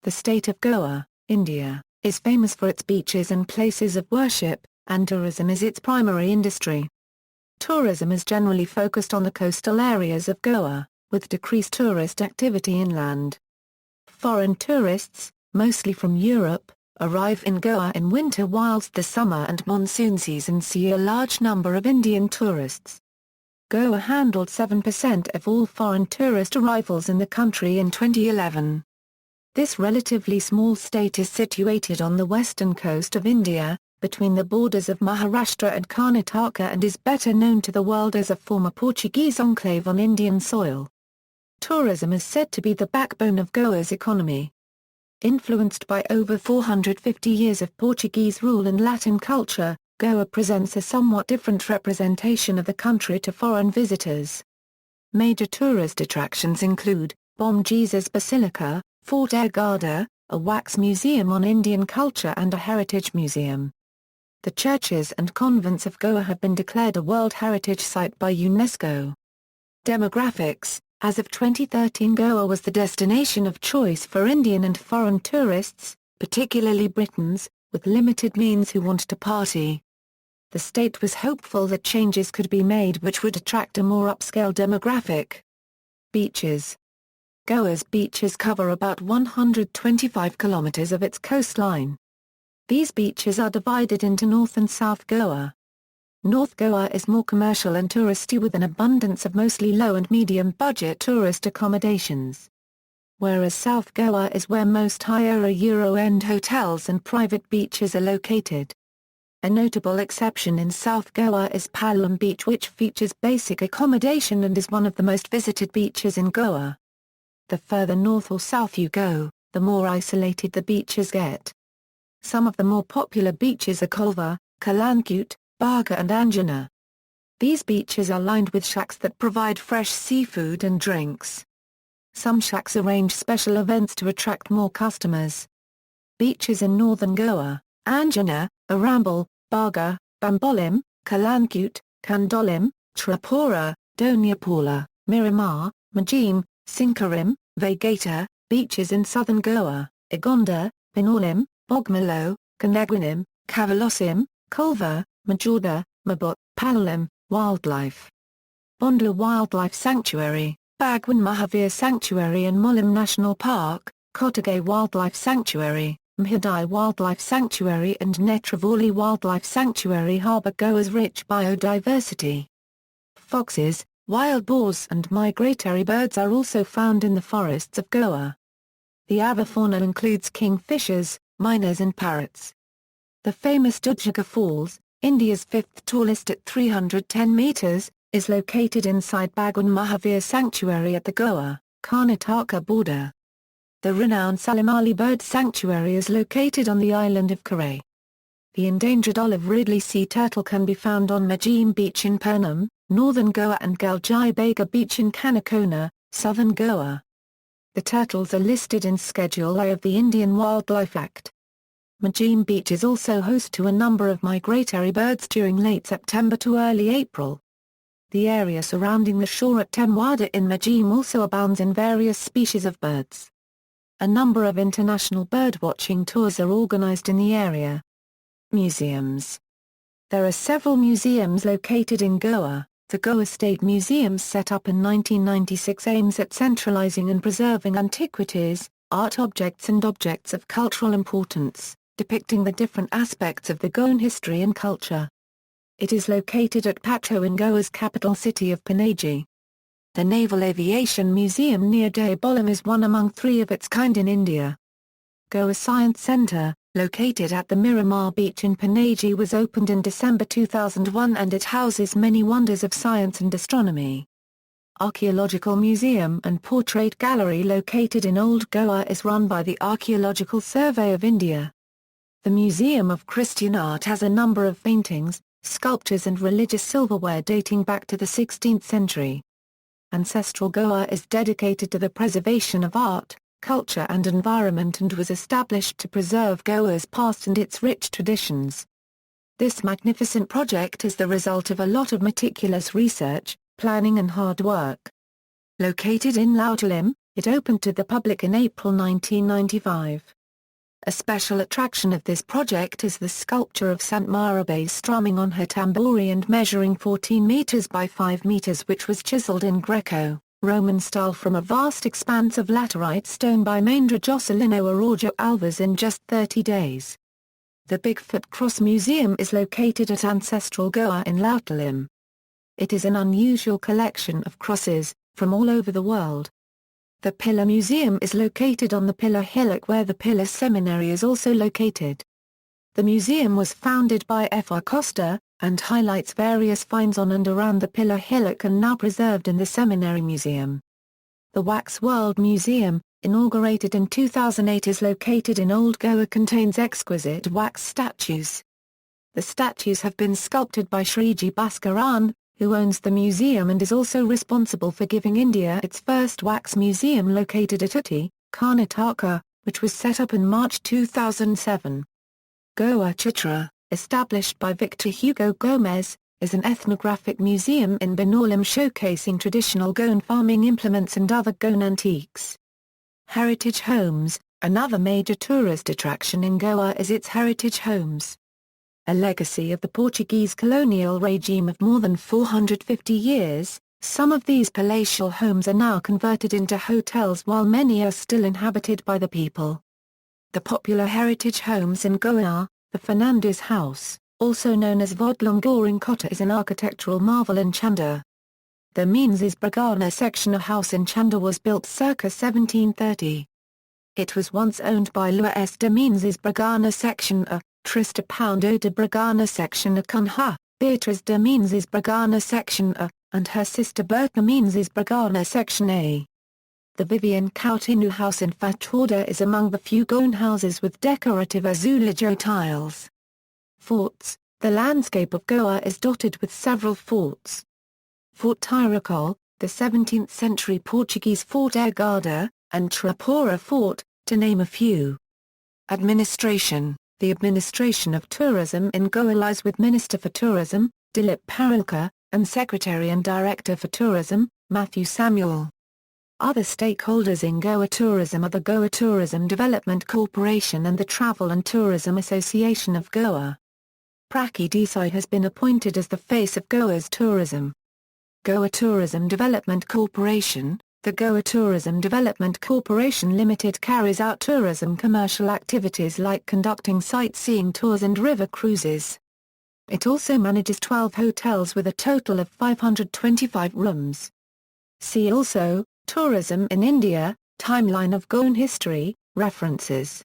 The state of Goa, India, is famous for its beaches and places of worship, and tourism is its primary industry. Tourism is generally focused on the coastal areas of Goa, with decreased tourist activity inland. Foreign tourists, mostly from Europe, arrive in Goa in winter, whilst the summer and monsoon seasons see a large number of Indian tourists. Goa handled 7% of all foreign tourist arrivals in the country in 2011. This relatively small state is situated on the western coast of India, between the borders of Maharashtra and Karnataka, and is better known to the world as a former Portuguese enclave on Indian soil. Tourism is said to be the backbone of Goa's economy. Influenced by over 450 years of Portuguese rule and Latin culture, Goa presents a somewhat different representation of the country to foreign visitors. Major tourist attractions include Bom Jesus Basilica, Fort Aguada, a wax museum on Indian culture, and a heritage museum. The churches and convents of Goa have been declared a World Heritage Site by UNESCO. Demographics: as of 2013, Goa was the destination of choice for Indian and foreign tourists, particularly Britons, with limited means who want to party. The state was hopeful that changes could be made which would attract a more upscale demographic. Beaches: Goa's beaches cover about 125 kilometers of its coastline. These beaches are divided into North and South Goa. North Goa is more commercial and touristy, with an abundance of mostly low and medium budget tourist accommodations. Whereas South Goa is where most higher Euro-end hotels and private beaches are located. A notable exception in South Goa is Palolem Beach, which features basic accommodation and is one of the most visited beaches in Goa. The further north or south you go, the more isolated the beaches get. Some of the more popular beaches are Kolva, Kalankut, Baga and Anjuna. These beaches are lined with shacks that provide fresh seafood and drinks. Some shacks arrange special events to attract more customers. Beaches in northern Goa: Anjuna, Arambal, Baga, Bambolim, Kalankut, Kandolim, Tripura, Donyapula, Miramar, Majim, Sinkarim, Vegata. Beaches in southern Goa: Agonda, Pinolim, Bogmalo, Kanegwinim, Kavalosim, Kolva, Majorda, Mabot, Palolem. Wildlife: Bondla Wildlife Sanctuary, Bagwan Mahavir Sanctuary and Molim National Park, Kotagay Wildlife Sanctuary, Mhidai Wildlife Sanctuary and Netravali Wildlife Sanctuary harbor Goa's rich biodiversity. Foxes, wild boars and migratory birds are also found in the forests of Goa. The avifauna includes kingfishers, miners and parrots. The famous Dudhjaga Falls, India's fifth tallest at 310 meters, is located inside Bagwan Mahavir Sanctuary at the Goa-Karnataka border. The renowned Salimali Bird Sanctuary is located on the island of Karay. The endangered olive ridley sea turtle can be found on Majim Beach in Purnam, northern Goa, and Galjai Bega Beach in Kanakona, southern Goa. The turtles are listed in Schedule A of the Indian Wildlife Act. Majim Beach is also host to a number of migratory birds during late September to early April. The area surrounding the shore at Tenwada in Majim also abounds in various species of birds. A number of international birdwatching tours are organized in the area. Museums: there are several museums located in Goa. The Goa State Museum, set up in 1996, aims at centralizing and preserving antiquities, art objects and objects of cultural importance, depicting the different aspects of the Goan history and culture. It is located at Patro in Goa's capital city of Panaji. The Naval Aviation Museum near Dabolim is one among three of its kind in India. Goa Science Centre, located at the Miramar Beach in Panaji, was opened in December 2001 and it houses many wonders of science and astronomy. Archaeological Museum and Portrait Gallery, located in Old Goa, is run by the Archaeological Survey of India. The Museum of Christian Art has a number of paintings, sculptures and religious silverware dating back to the 16th century. Ancestral Goa is dedicated to the preservation of art, culture and environment and was established to preserve Goa's past and its rich traditions. This magnificent project is the result of a lot of meticulous research, planning and hard work. Located in Lautalim, It opened to the public in April 1995. A special attraction of this project is the sculpture of Saint Marabé strumming on her tambouri and measuring 14 meters by 5 meters, which was chiseled in Greco-Roman style from a vast expanse of laterite stone by Maindra Jocelino Araujo Alves in just 30 days. The Bigfoot Cross Museum is located at Ancestral Goa in Lautalim. It is an unusual collection of crosses, from all over the world. The Pillar Museum is located on the Pillar Hillock, where the Pillar Seminary is also located. The museum was founded by F.R. Costa, and highlights various finds on and around the Pillar Hillock and now preserved in the Seminary Museum. The Wax World Museum, inaugurated in 2008, is located in Old Goa, contains exquisite wax statues. The statues have been sculpted by Shriji Bhaskaran, who owns the museum and is also responsible for giving India its first wax museum located at Uti, Karnataka, which was set up in March 2007. Goa Chitra, established by Victor Hugo Gomez, is an ethnographic museum in Binolim showcasing traditional Goan farming implements and other Goan antiques. Heritage Homes, another major tourist attraction in Goa, is its heritage homes. A legacy of the Portuguese colonial regime of more than 450 years, some of these palatial homes are now converted into hotels while many are still inhabited by the people. The popular heritage homes in Goa are, the Fernandes House, also known as Vodlong Kota, is an architectural marvel in Chanda. The Menzies Bragana section house in Chanda was built circa 1730. It was once owned by Luis de Menzies Bragana section A, Trista Poundo de Bragana section A Cunha, Beatriz de Menzies Bragana section A, and her sister Bertha Menzies Bragana section A. The Vivian Coutinho house in Fatorda is among the few Goan houses with decorative azulejo tiles. Forts. The landscape of Goa is dotted with several forts. Fort Tiracol, the 17th-century Portuguese Fort Aguada, and Trapora Fort, to name a few. Administration. The administration of tourism in Goa lies with Minister for Tourism, Dilip Parilka, and Secretary and Director for Tourism, Matthew Samuel. Other stakeholders in Goa tourism are the Goa Tourism Development Corporation and the Travel and Tourism Association of Goa. Praki Desai has been appointed as the face of Goa's tourism. Goa Tourism Development Corporation. The Goa Tourism Development Corporation Limited carries out tourism commercial activities like conducting sightseeing tours and river cruises. It also manages 12 hotels with a total of 525 rooms. See also, Tourism in India, Timeline of Goan History, References.